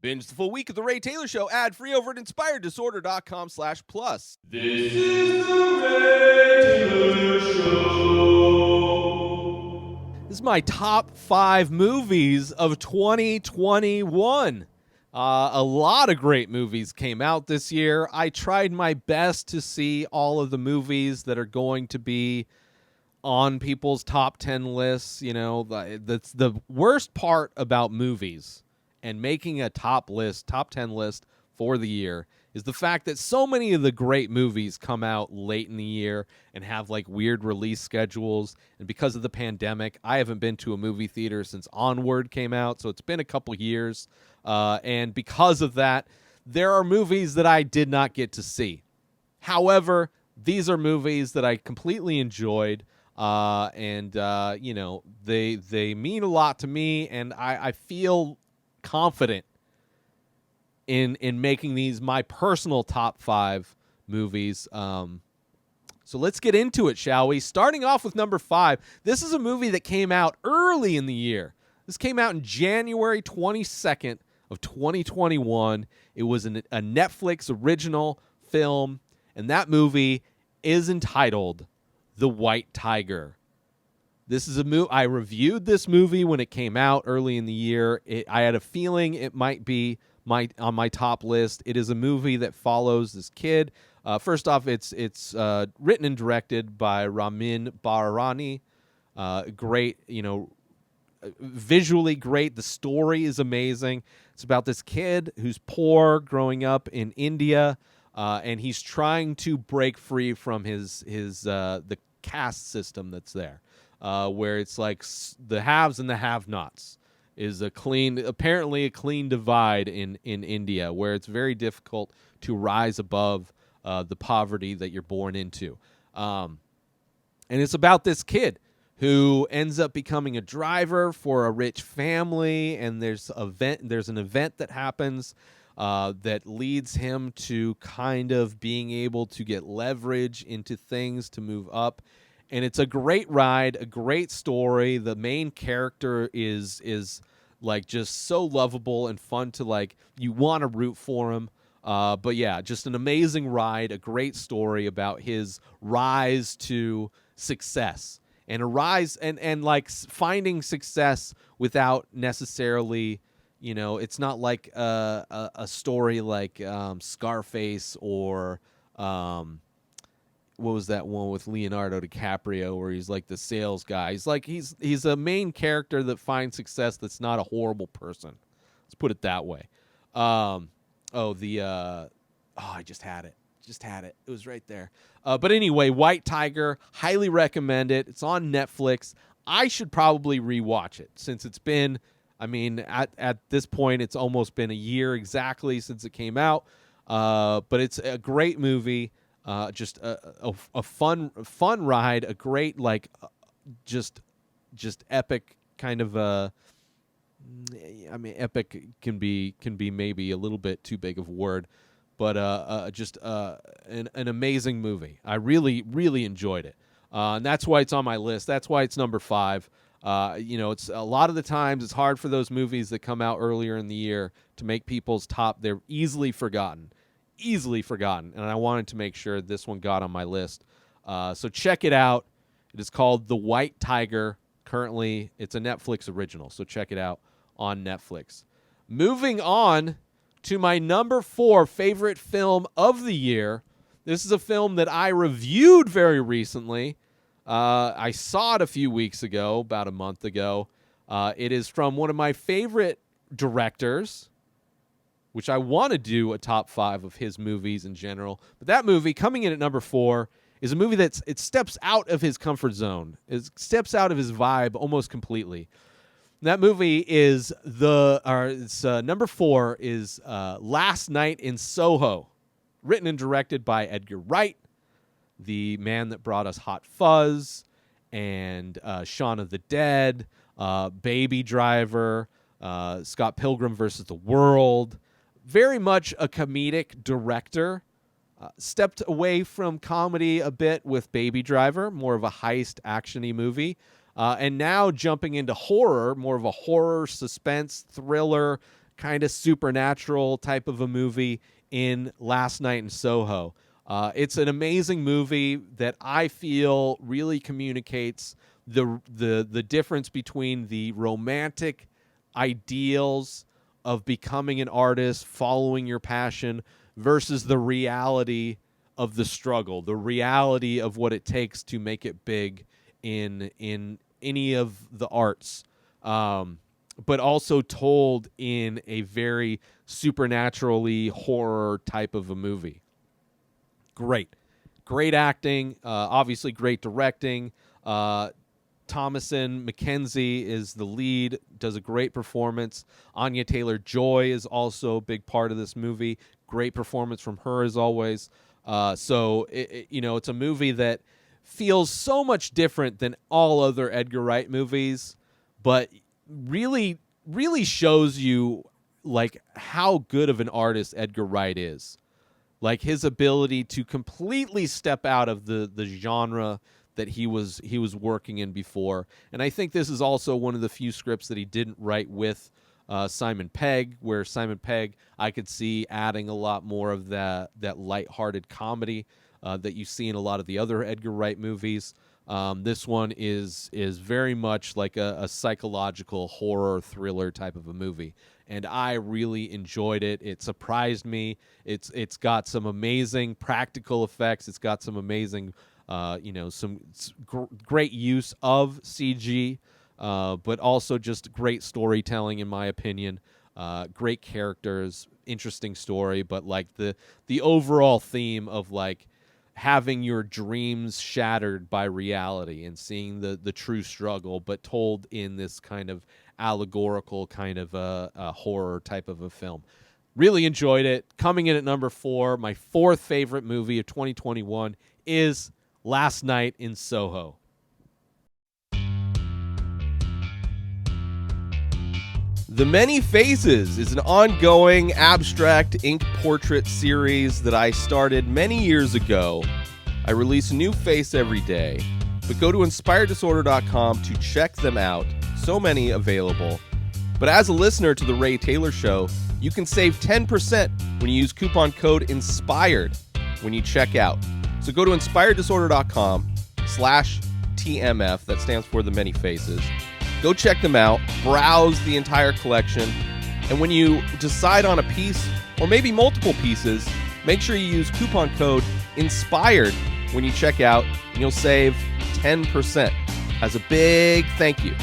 Binge the full week of The Ray Taylor Show ad-free over at inspireddisorder.com/plus. This is The Ray Taylor Show. This is my top 5 movies of 2021. A lot of great movies came out this year. I tried my best to see all of the movies that are going to be on people's top 10 lists. You know, that's the worst part about movies and making a top 10 list for the year is the fact that so many of the great movies come out late in the year and have like weird release schedules. And because of the pandemic, I haven't been to a movie theater since Onward came out, so it's been a couple years. And because of that, there are movies that I did not get to see. However, these are movies that I completely enjoyed, and you know, they mean a lot to me, and I feel confident in making these my personal top 5 movies. So let's get into it, shall we? Starting off with number 5. This is a movie that came out early in the year. This came out in January 22nd of 2021. It was a Netflix original film, and that movie is entitled The White Tiger. This is a movie. I reviewed this movie when it came out early in the year. I had a feeling it might be on my top list. It is a movie that follows this kid. First off, it's written and directed by Ramin Bahrani. Great, you know, visually great. The story is amazing. It's about this kid who's poor, growing up in India, and he's trying to break free from the caste system that's there. Where it's like the haves and the have-nots is apparently a clean divide in India, where it's very difficult to rise above the poverty that you're born into. And it's about this kid who ends up becoming a driver for a rich family, and there's an event that happens that leads him to kind of being able to get leverage into things to move up. And it's a great ride, a great story. The main character is like just so lovable and fun to like. You want to root for him. But yeah, just an amazing ride, a great story about his rise to success and like finding success without necessarily, you know, it's not like a story like Scarface or what was that one with Leonardo DiCaprio where he's like the sales guy? He's a main character that finds success that's not a horrible person. Let's put it that way. I just had it. It was right there. But anyway, White Tiger, highly recommend it. It's on Netflix. I should probably rewatch it since it's been, I mean, at this point, it's almost been a year exactly since it came out. But it's a great movie. Just a fun ride, a great like just epic kind of I mean, epic can be maybe a little bit too big of a word, but just an amazing movie. I really enjoyed it, and that's why it's on my list. That's why it's number 5. You know, it's a lot of the times it's hard for those movies that come out earlier in the year to make people's top. They're easily forgotten, and I wanted to make sure this one got on my list. So check it out. It is called The White Tiger. Currently, it's a Netflix original, so check it out on Netflix. Moving on to my number 4 favorite film of the year. This is a film that I reviewed very recently. I saw it a few weeks ago, about a month ago. It is from one of my favorite directors, which I want to do a top 5 of his movies in general. But that movie, coming in at number 4, is a movie it steps out of his comfort zone. It steps out of his vibe almost completely. That movie is number 4 is Last Night in Soho, written and directed by Edgar Wright, the man that brought us Hot Fuzz and Shaun of the Dead, Baby Driver, Scott Pilgrim versus the World. Very much a comedic director. Stepped away from comedy a bit with Baby Driver, more of a heist action-y movie. And now jumping into horror, more of a horror, suspense, thriller, kind of supernatural type of a movie in Last Night in Soho. It's an amazing movie that I feel really communicates the difference between the romantic ideals of becoming an artist, following your passion, versus the reality of the struggle, the reality of what it takes to make it big in any of the arts, but also told in a very supernaturally horror type of a movie. Great acting, obviously great directing. Thomasin McKenzie is the lead, does a great performance. Anya Taylor-Joy is also a big part of this movie. Great performance from her as always. So it's a movie that feels so much different than all other Edgar Wright movies, but really, really shows you like how good of an artist Edgar Wright is. Like his ability to completely step out of the genre that he was working in before. And I think this is also one of the few scripts that he didn't write with Simon Pegg, where Simon Pegg I could see adding a lot more of that lighthearted comedy that you see in a lot of the other Edgar Wright movies. This one is very much like a psychological horror thriller type of a movie, and I really enjoyed it. It surprised me. It's got some amazing practical effects. It's got some amazing great use of CG, but also just great storytelling, in my opinion. Great characters, interesting story, but like the overall theme of like having your dreams shattered by reality and seeing the true struggle, but told in this kind of allegorical kind of a horror type of a film. Really enjoyed it. Coming in at number 4, my 4th favorite movie of 2021 is Last Night in Soho. The Many Faces is an ongoing abstract ink portrait series that I started many years ago. I release a new face every day, but go to inspireddisorder.com to check them out. So many available. But as a listener to The Ray Taylor Show, you can save 10% when you use coupon code INSPIRED when you check out. So go to inspireddisorder.com/TMF, that stands for The Many Faces. Go check them out, browse the entire collection, and when you decide on a piece, or maybe multiple pieces, make sure you use coupon code INSPIRED when you check out, and you'll save 10%. As a big thank you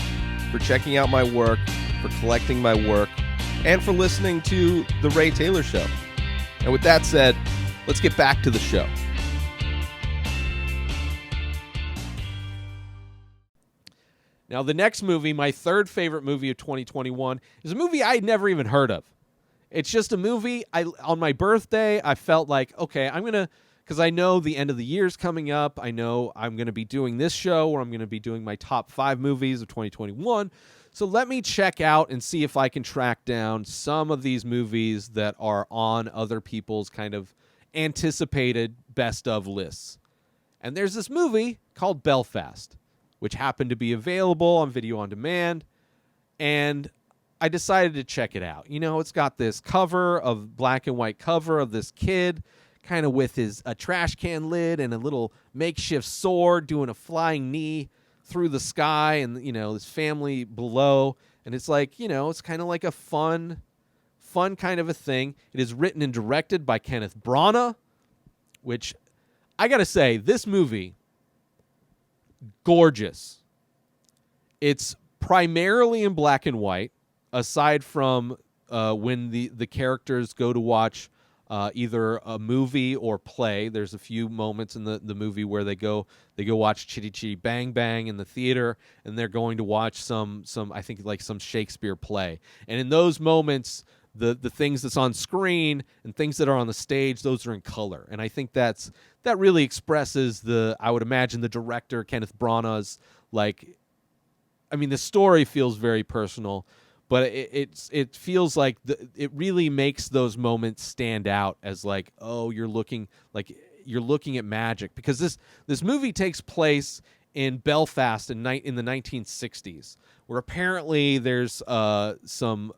for checking out my work, for collecting my work, and for listening to The Ray Taylor Show. And with that said, let's get back to the show. Now, the next movie, my 3rd favorite movie of 2021, is a movie I'd never even heard of. It's just a movie, on my birthday, I felt like, okay, I'm going to, because I know the end of the year's coming up. I know I'm going to be doing this show, or I'm going to be doing my top 5 movies of 2021. So let me check out and see if I can track down some of these movies that are on other people's kind of anticipated best of lists. And there's this movie called Belfast, which happened to be available on video on demand, and I decided to check it out. You know, it's got this black and white cover of this kid kind of with a trash can lid and a little makeshift sword doing a flying knee through the sky, and, this family below. And it's like, it's kind of like a fun kind of a thing. It is written and directed by Kenneth Branagh, which I got to say, this movie, gorgeous. It's primarily in black and white, aside from when the characters go to watch either a movie or play. There's a few moments in the movie where they go watch Chitty Chitty Bang Bang in the theater, and they're going to watch some I think like some Shakespeare play. And in those moments, the things that's on screen and things that are on the stage, those are in color. And I think that really expresses I would imagine the director, Kenneth Branagh's, the story feels very personal, but it feels like it really makes those moments stand out as like, oh, you're looking at magic, because this movie takes place in Belfast in the 1960s, where apparently there's some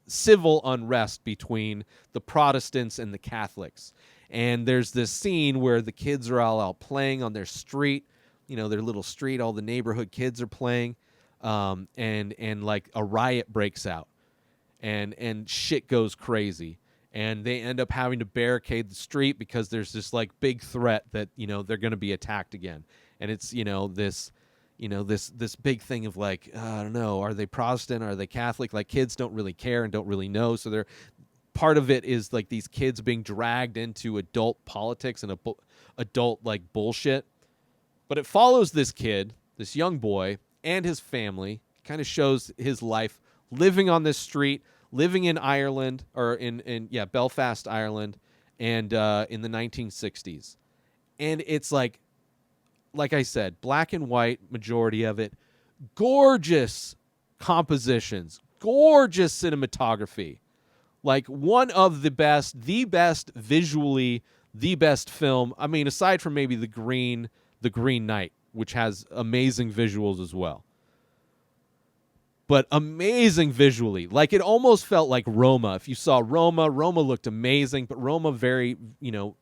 civil unrest between the Protestants and the Catholics. And there's this scene where the kids are all out playing on their street, their little street. All the neighborhood kids are playing, and like a riot breaks out, and shit goes crazy. And they end up having to barricade the street because there's this like big threat that they're going to be attacked again. And it's this big thing of like, I don't know, are they Protestant, are they Catholic? Like, kids don't really care and don't really know. So they're part of it is like these kids being dragged into adult politics and adult like bullshit. But it follows this kid, this young boy, and his family. Kind of shows his life living on this street, living in Ireland, or in Belfast, Ireland, and in the 1960s. And it's like I said, black and white, majority of it, gorgeous compositions, gorgeous cinematography, like one of the best visually, the best film. I mean, aside from maybe The Green Knight, which has amazing visuals as well. But amazing visually. Like, it almost felt like Roma. If you saw Roma looked amazing, but Roma very,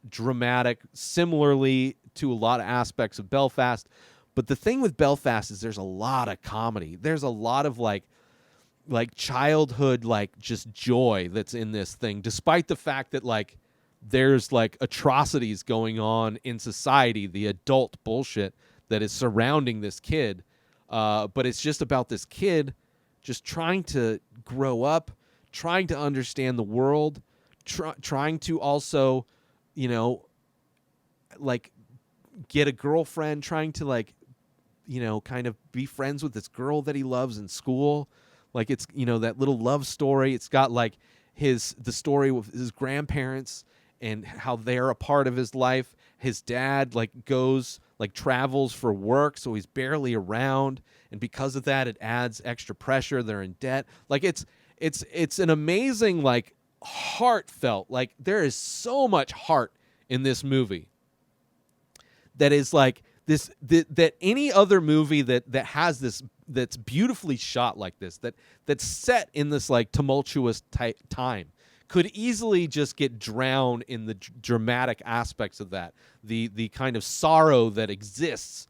dramatic, similarly to a lot of aspects of Belfast. But the thing with Belfast is there's a lot of comedy. There's a lot of like childhood, like just joy that's in this thing, despite the fact that like there's like atrocities going on in society, the adult bullshit that is surrounding this kid. But it's just about this kid just trying to grow up, trying to understand the world, trying to also, like get a girlfriend, trying to like, kind of be friends with this girl that he loves in school. Like, it's, that little love story. It's got like the story with his grandparents and how they're a part of his life. His dad travels for work, so he's barely around, and because of that, it adds extra pressure. They're in debt. Like, it's an amazing, like, heartfelt, like, there is so much heart in this movie that is like this, that any other movie that has this, that's beautifully shot like this, that's set in this like tumultuous time, could easily just get drowned in the dramatic aspects of that, the kind of sorrow that exists.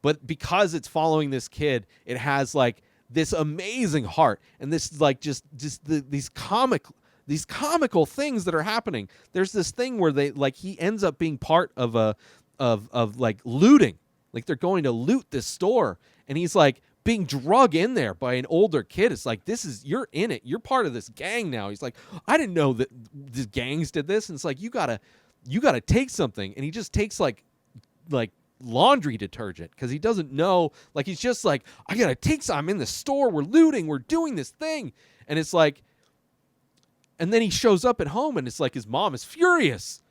But because it's following this kid, it has like this amazing heart, and this like just these comical things that are happening. There's this thing where he ends up being part of like looting, like they're going to loot this store, and he's like being drug in there by an older kid. It's like, you're in it. You're part of this gang now. He's like, I didn't know that these gangs did this. And it's like, you gotta take something. And he just takes like laundry detergent, because he doesn't know. Like, he's just like, I gotta take some. I'm in the store. We're looting. We're doing this thing. And it's like, and then he shows up at home, and it's like his mom is furious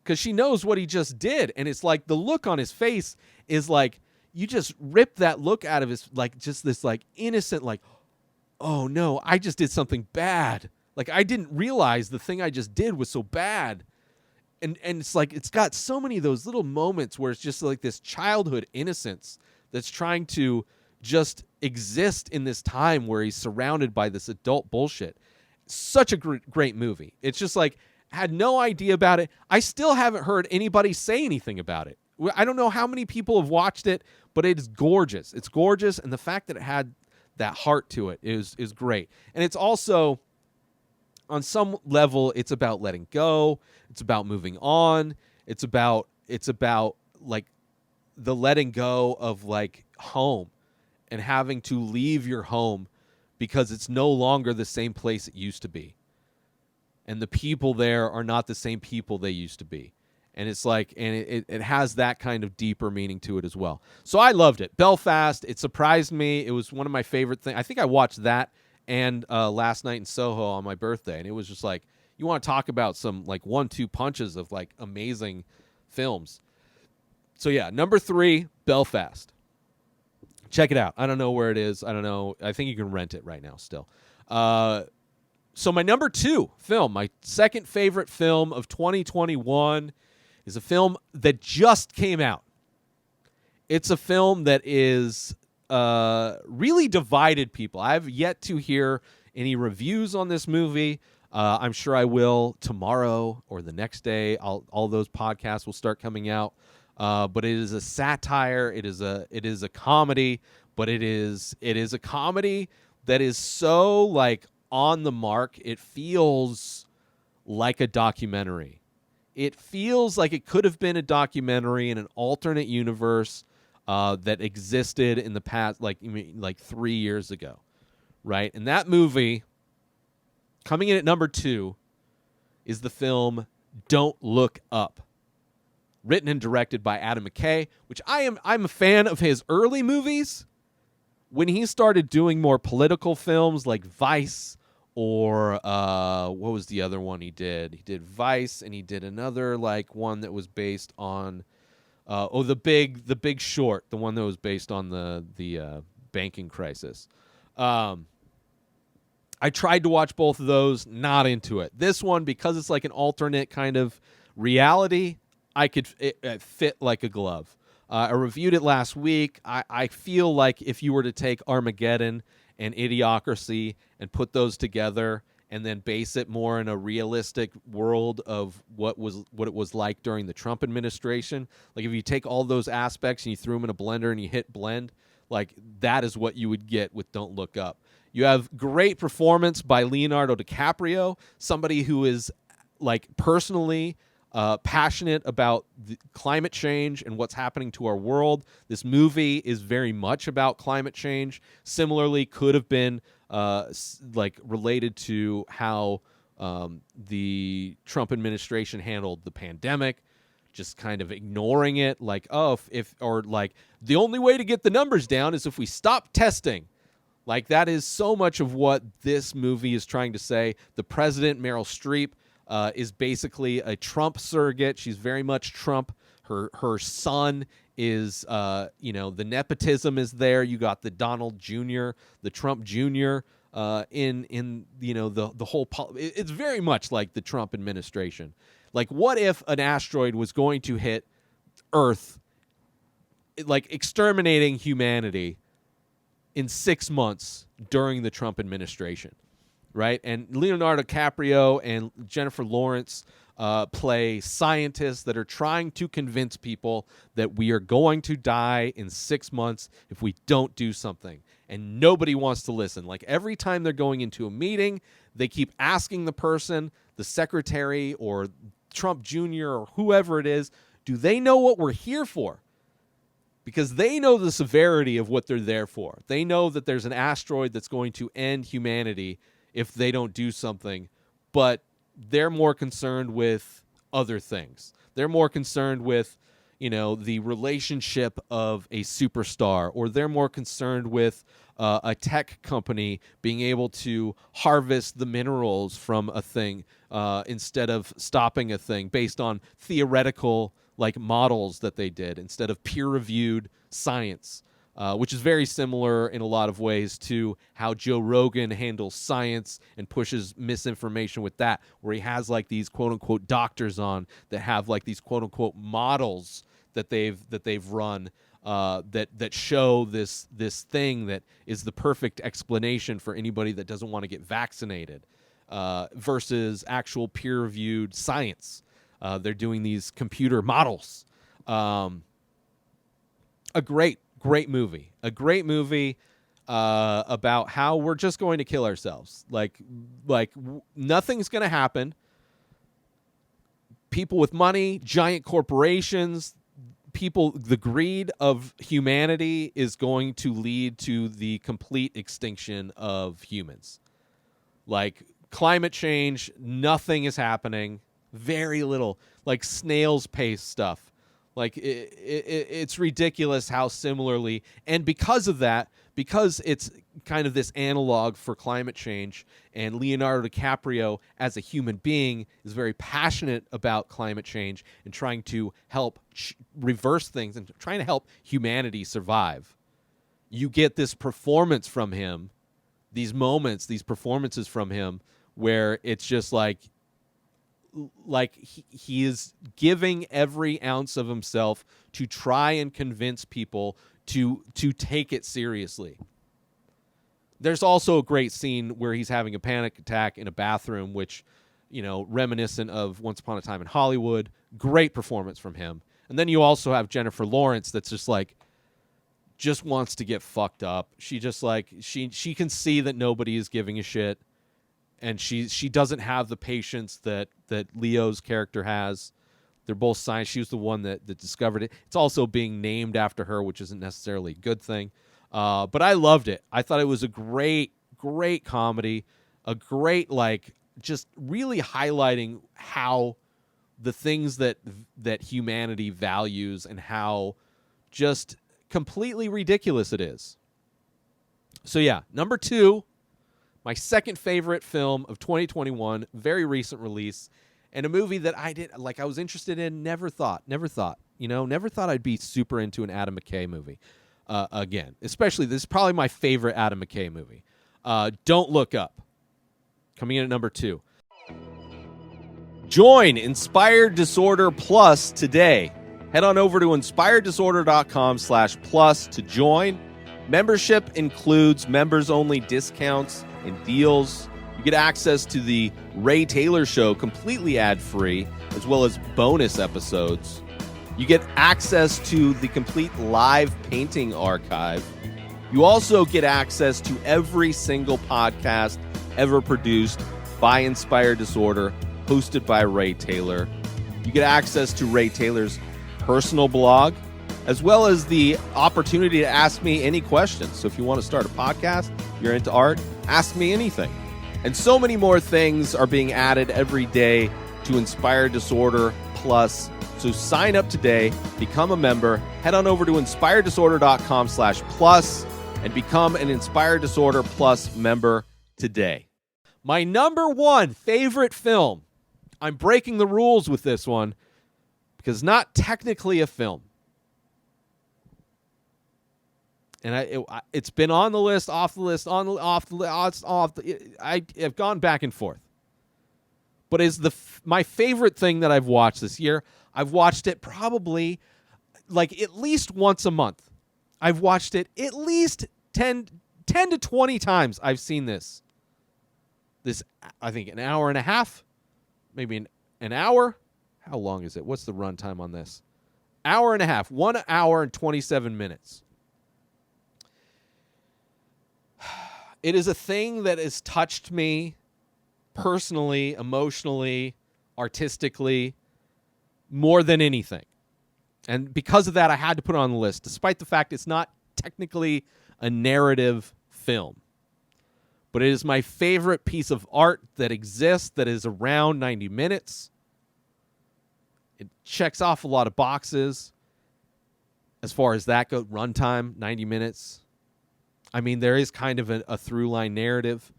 because she knows what he just did. And it's like the look on his face is like, you just rip that look out of his, like, just this like innocent, like, oh no, I just did something bad. Like, I didn't realize the thing I just did was so bad. And it's like, it's got so many of those little moments where it's just like this childhood innocence that's trying to just exist in this time where he's surrounded by this adult bullshit. Such a great movie. It's just like, had no idea about it. I still haven't heard anybody say anything about it. I don't know how many people have watched it, but it is gorgeous. It's gorgeous, and the fact that it had that heart to it is great. And it's also, on some level, it's about letting go. It's about moving on. It's about like the letting go of like home and having to leave your home because it's no longer the same place it used to be. And the people there are not the same people they used to be. And it's like, and it has that kind of deeper meaning to it as well. So I loved it. Belfast, it surprised me. It was one of my favorite things. I think I watched that and Last Night in Soho on my birthday. And it was just like, you want to talk about some like 1-2 punches of like amazing films. So yeah, number 3, Belfast. Check it out. I don't know where it is. I don't know. I think you can rent it right now still. So my number 2 film, my second favorite film of 2021, is a film that just came out. It's a film that is really divided people. I've yet to hear any reviews on this movie. I'm sure I will tomorrow or the next day. All those podcasts will start coming out. But it is a satire. It is a comedy. But it is a comedy that is so like on the mark. It feels like a documentary. It feels like it could have been a documentary in an alternate universe that existed in the past, like 3 years ago, right? And that movie, coming in at number 2, is the film Don't Look Up, written and directed by Adam McKay, which I'm a fan of his early movies. When he started doing more political films like Vice, or what was the other one he did? He did Vice, and he did another like one that was based on the Big Short, the one that was based on the banking crisis. I tried to watch both of those, not into it. This one, because it's like an alternate kind of reality, it fit like a glove. I reviewed it last week. I feel like if you were to take Armageddon and Idiocracy and put those together and then base it more in a realistic world of what it was like during the Trump administration, like if you take all those aspects and you threw them in a blender and you hit blend, like that is what you would get with Don't Look Up. You have great performance by Leonardo DiCaprio, somebody who is like personally passionate about climate change and what's happening to our world. This movie is very much about climate change. Similarly, could have been like related to how the Trump administration handled the pandemic, just kind of ignoring it, like, oh, or like the only way to get the numbers down is if we stop testing. Like, that is so much of what this movie is trying to say. The president, Meryl Streep, is basically a Trump surrogate. She's very much Trump. Her son is, the nepotism is there. You got the Donald Jr., the Trump Jr. In the whole. It's very much like the Trump administration. Like, what if an asteroid was going to hit Earth, like exterminating humanity in 6 months during the Trump administration, right? And Leonardo DiCaprio and Jennifer Lawrence play scientists that are trying to convince people that we are going to die in 6 months if we don't do something. And nobody wants to listen. Like, every time they're going into a meeting, they keep asking the person, the secretary or Trump Jr. or whoever it is, do they know what we're here for? Because they know the severity of what they're there for. They know that there's an asteroid that's going to end humanity if they don't do something, but they're more concerned with other things. They're more concerned with, the relationship of a superstar, or they're more concerned with a tech company being able to harvest the minerals from a thing instead of stopping a thing based on theoretical like models that they did instead of peer-reviewed science, which is very similar in a lot of ways to how Joe Rogan handles science and pushes misinformation with that, where he has like these quote-unquote doctors on that have like these quote-unquote models that they've run that show this thing that is the perfect explanation for anybody that doesn't want to get vaccinated versus actual peer-reviewed science. They're doing these computer models. A great movie. A great movie about how we're just going to kill ourselves. Like nothing's going to happen. People with money, giant corporations, the greed of humanity is going to lead to the complete extinction of humans. Like climate change, nothing is happening. Very little, like snail's pace stuff. Like it's ridiculous how similarly, and because of that, because it's kind of this analog for climate change, and Leonardo DiCaprio as a human being is very passionate about climate change and trying to help reverse things and trying to help humanity survive. You get this performance from him, these moments, these performances from him, where it's just like he is giving every ounce of himself to try and convince people to take it seriously. There's also a great scene where he's having a panic attack in a bathroom, which, reminiscent of Once Upon a Time in Hollywood. Great performance from him. And then you also have Jennifer Lawrence that's just wants to get fucked up. She just she can see that nobody is giving a shit, and she doesn't have the patience that Leo's character has. They're both science. She was the one that discovered it. It's also being named after her, which isn't necessarily a good thing. But I loved it. I thought it was a great comedy, a great, just really highlighting how the things that humanity values and how just completely ridiculous it is. So yeah, number 2, my second favorite film of 2021, very recent release, and a movie that I was interested in, never thought, never thought I'd be super into an Adam McKay movie. Again, especially, this is probably my favorite Adam McKay movie. Don't Look Up, coming in at number 2. Join Inspired Disorder Plus today. Head on over to inspireddisorder.com/plus to join. Membership includes members-only discounts and deals. You get access to the Ray Taylor Show completely ad-free, as well as bonus episodes. You get access to the complete live painting archive. You also get access to every single podcast ever produced by Inspired Disorder, hosted by Ray Taylor. You get access to Ray Taylor's personal blog, as well as the opportunity to ask me any questions. So if you want to start a podcast, you're into art, ask me anything. And so many more things are being added every day to Inspired Disorder Plus. So sign up today, become a member, head on over to inspireddisorder.com/plus and become an Inspired Disorder Plus member today. My number 1 favorite film. I'm breaking the rules with this one because it's not technically a film. And it's been on the list, off the list, off the list, off. I have gone back and forth. But is my favorite thing that I've watched this year. I've watched it probably at least once a month. I've watched it at least 10 to 20 times. I've seen this. I think, an hour and a half, maybe an hour. How long is it? What's the runtime on this? Hour and a half. 1 hour and 27 minutes. It is a thing that has touched me personally, emotionally, artistically, more than anything. And because of that, I had to put it on the list, despite the fact it's not technically a narrative film. But it is my favorite piece of art that exists, that is around 90 minutes. It checks off a lot of boxes as far as that goes. Runtime, 90 minutes. I mean, there is kind of a through-line narrative,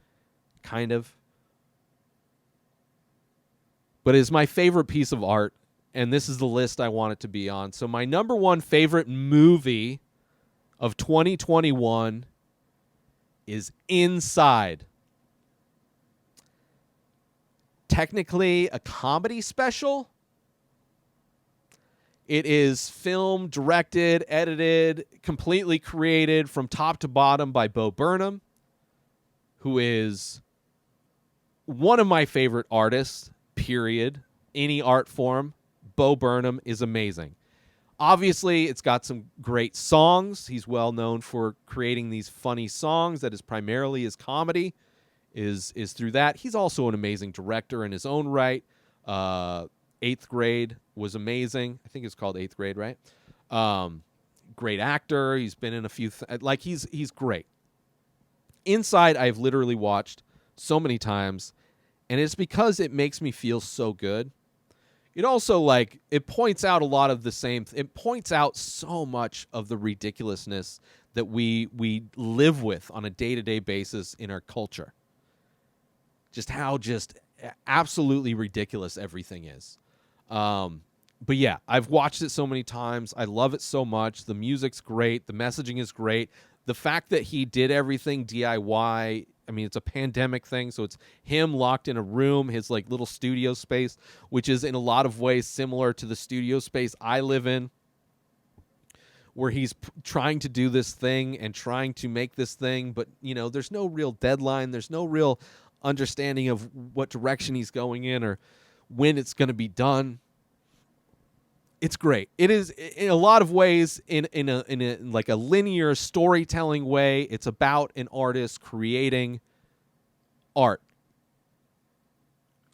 kind of. But it is my favorite piece of art, and this is the list I want it to be on. So my number 1 favorite movie of 2021 is Inside. Technically a comedy special. It is filmed, directed, edited, completely created from top to bottom by Bo Burnham, who is one of my favorite artists, period. Any art form, Bo Burnham is amazing. Obviously, it's got some great songs. He's well known for creating these funny songs. That is primarily his comedy, is through that. He's also an amazing director in his own right. 8th Grade was amazing. I think it's called 8th Grade, right? Great actor. He's been in a few... he's great. Inside, I've literally watched so many times, and it's because it makes me feel so good. It also, it points out a lot of the same... It points out so much of the ridiculousness that we live with on a day-to-day basis in our culture. Just how absolutely ridiculous everything is. But yeah, I've watched it so many times. I love it so much. The music's great. The messaging is great. The fact that he did everything DIY... I mean, it's a pandemic thing, so it's him locked in a room, his little studio space, which is in a lot of ways similar to the studio space I live in, where he's trying to do this thing and trying to make this thing, but there's no real deadline, there's no real understanding of what direction he's going in or when it's going to be done. It's great. It is in a lot of ways in a like a linear storytelling way. It's about an artist creating art,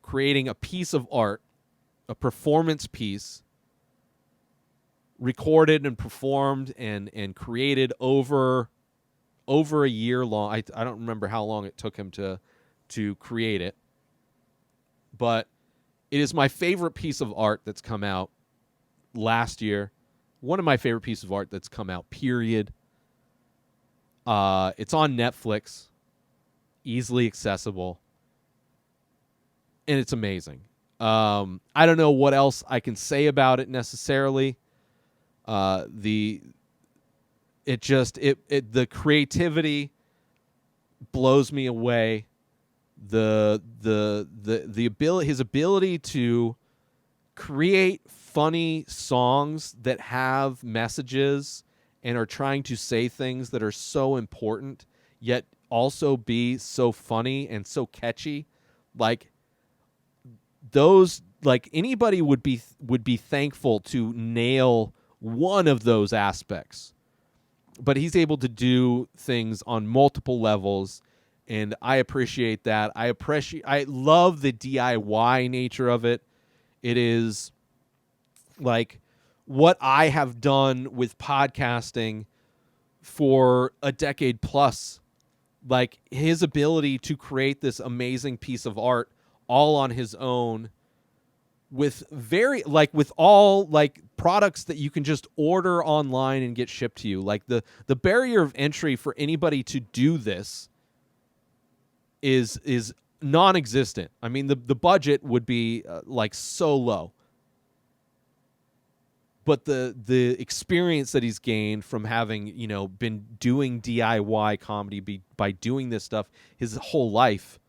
creating a piece of art, a performance piece, recorded and performed and created over a year long. I don't remember how long it took him to create it, but it is my favorite piece of art that's come out last year. One of my favorite pieces of art that's come out, period. It's on Netflix, easily accessible, and it's amazing. I don't know what else I can say about it necessarily. The creativity blows me away. The ability, his ability to create funny songs that have messages and are trying to say things that are so important, yet also be so funny and so catchy. Like those, like anybody would be thankful to nail one of those aspects. But he's able to do things on multiple levels, and I appreciate that. I love the DIY nature of it. It is like what I have done with podcasting for a decade plus. Like his ability to create this amazing piece of art all on his own with all products that you can just order online and get shipped to you. Like the barrier of entry for anybody to do this is non-existent. I mean, the budget would be so low. But the experience that he's gained from having, been doing DIY comedy by doing this stuff his whole life,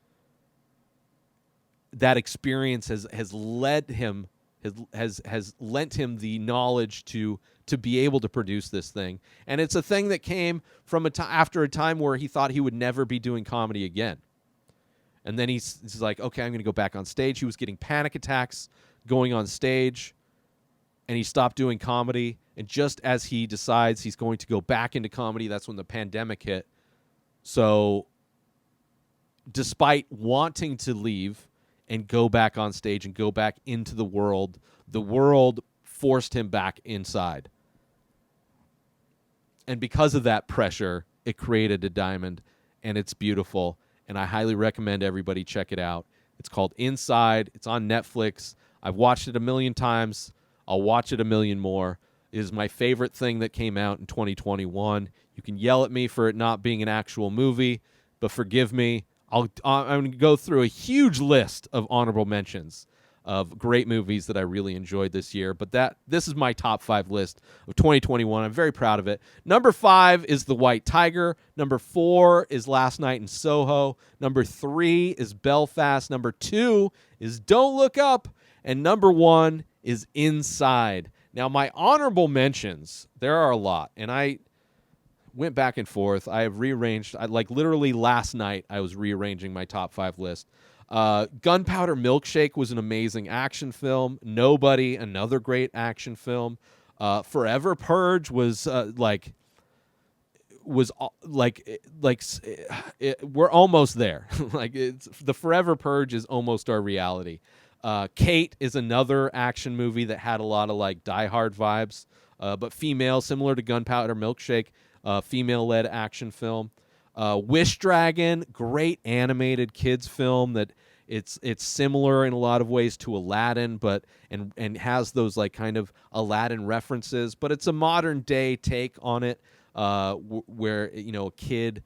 that experience has lent him the knowledge to be able to produce this thing. And it's a thing that came from after a time where he thought he would never be doing comedy again. And then he's like, okay, I'm going to go back on stage. He was getting panic attacks going on stage, and he stopped doing comedy. And just as he decides he's going to go back into comedy, that's when the pandemic hit. So despite wanting to leave and go back on stage and go back into the world forced him back inside. And because of that pressure, it created a diamond, and it's beautiful. And I highly recommend everybody check it out. It's called Inside. It's on Netflix. I've watched it 1,000,000 times. I'll watch it 1,000,000 more. It is my favorite thing that came out in 2021. You can yell at me for it not being an actual movie, but forgive me. I'm going to go through a huge list of honorable mentions of great movies that I really enjoyed this year. But this is my top 5 list of 2021. I'm very proud of it. Number 5 is The White Tiger. Number 4 is Last Night in Soho. Number 3 is Belfast. Number 2 is Don't Look Up. And number 1 is Inside. Now, my honorable mentions, there are a lot. And I went back and forth. I have rearranged. Literally last night, I was rearranging my top 5 list. Gunpowder Milkshake was an amazing action film. Nobody, another great action film. Forever Purge was we're almost there. The Forever Purge is almost our reality. Kate is another action movie that had a lot of Die Hard vibes, but female, similar to Gunpowder Milkshake. Female-led action film. Wish Dragon, great animated kids film that it's similar in a lot of ways to Aladdin, but and has those kind of Aladdin references, but it's a modern day take on it, where a kid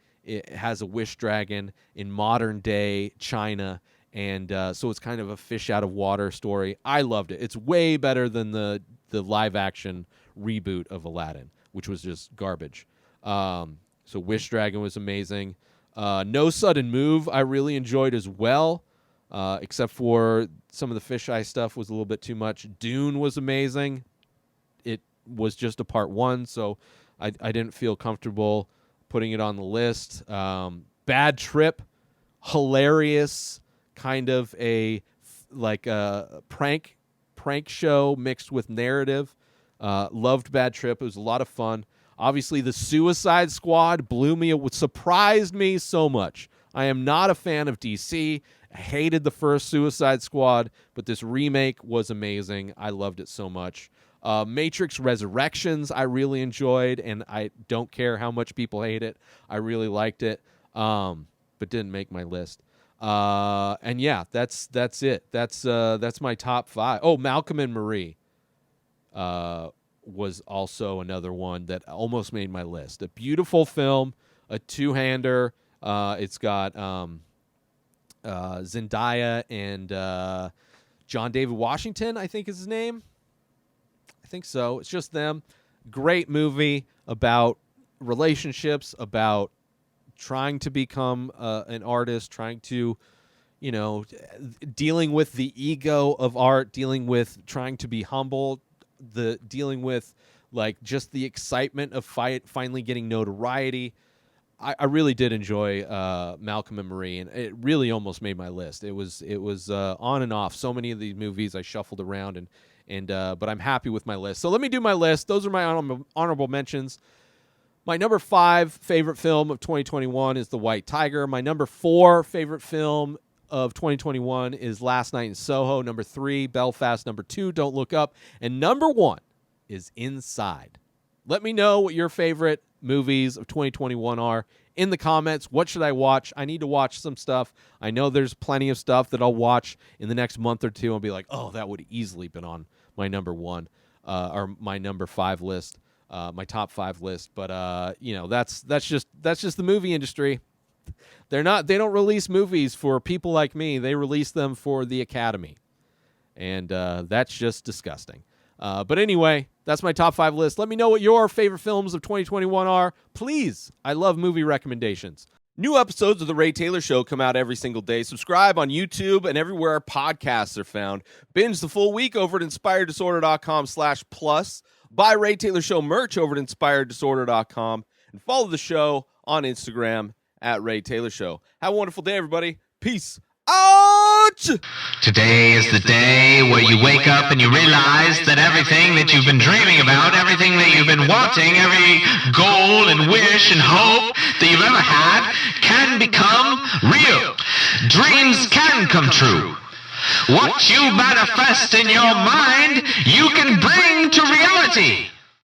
has a wish dragon in modern day China, and so it's kind of a fish out of water story. I loved it. It's way better than the live action reboot of Aladdin, which was just garbage. So Wish Dragon was amazing. No Sudden Move I really enjoyed as well, except for some of the fisheye stuff was a little bit too much. Dune was amazing. was just a part 1, so I didn't feel comfortable putting it on the list. Bad Trip, hilarious, kind of a prank show mixed with narrative. Loved Bad Trip. It was a lot of fun. Obviously, The Suicide Squad surprised me so much. I am not a fan of DC. I hated the first Suicide Squad, but this remake was amazing. I loved it so much. Matrix Resurrections I really enjoyed, and I don't care how much people hate it. I really liked it, but didn't make my list. And yeah, that's it. That's my top 5. Oh, Malcolm and Marie was also another one that almost made my list. A beautiful film, a two-hander. It's got Zendaya and John David Washington, I think is his name. I think so. It's just them. Great movie about relationships, about trying to become an artist, trying to, dealing with the ego of art, dealing with trying to be humble, dealing with like just the excitement of finally getting notoriety. I really did enjoy Malcolm and Marie, and it really almost made my list. It was on and off. So many of these movies I shuffled around, but I'm happy with my list. So let me do my list. Those are my honorable mentions. My number 5 favorite film of 2021 is The White Tiger. My number 4 favorite film of 2021 is Last Night in Soho. Number 3, Belfast. Number 2, Don't Look Up. And number 1 is Inside. Let me know what your favorite movies of 2021 are in the comments. What should I watch? I need to watch some stuff. I know there's plenty of stuff that I'll watch in the next month or two. I'll be like, oh, that would easily been on my number 1 or my number 5 list, my top 5 list. But that's just the movie industry. They don't release movies for people like me. They release them for the Academy, and that's just disgusting. But anyway, that's my top 5 list. Let me know what your favorite films of 2021 are. Please, I love movie recommendations. New episodes of The Ray Taylor Show come out every single day. Subscribe on YouTube and everywhere our podcasts are found. Binge the full week over at inspireddisorder.com/plus. Buy Ray Taylor Show merch over at inspireddisorder.com. And follow the show on Instagram at Ray Taylor Show. Have a wonderful day, everybody. Peace out! Today is the day where you wake up and you realize that everything that you've been dreaming about, everything that you've been wanting, every goal and wish and hope that you've ever had can become real. Dreams can come true. What you manifest in your mind, you can bring to reality.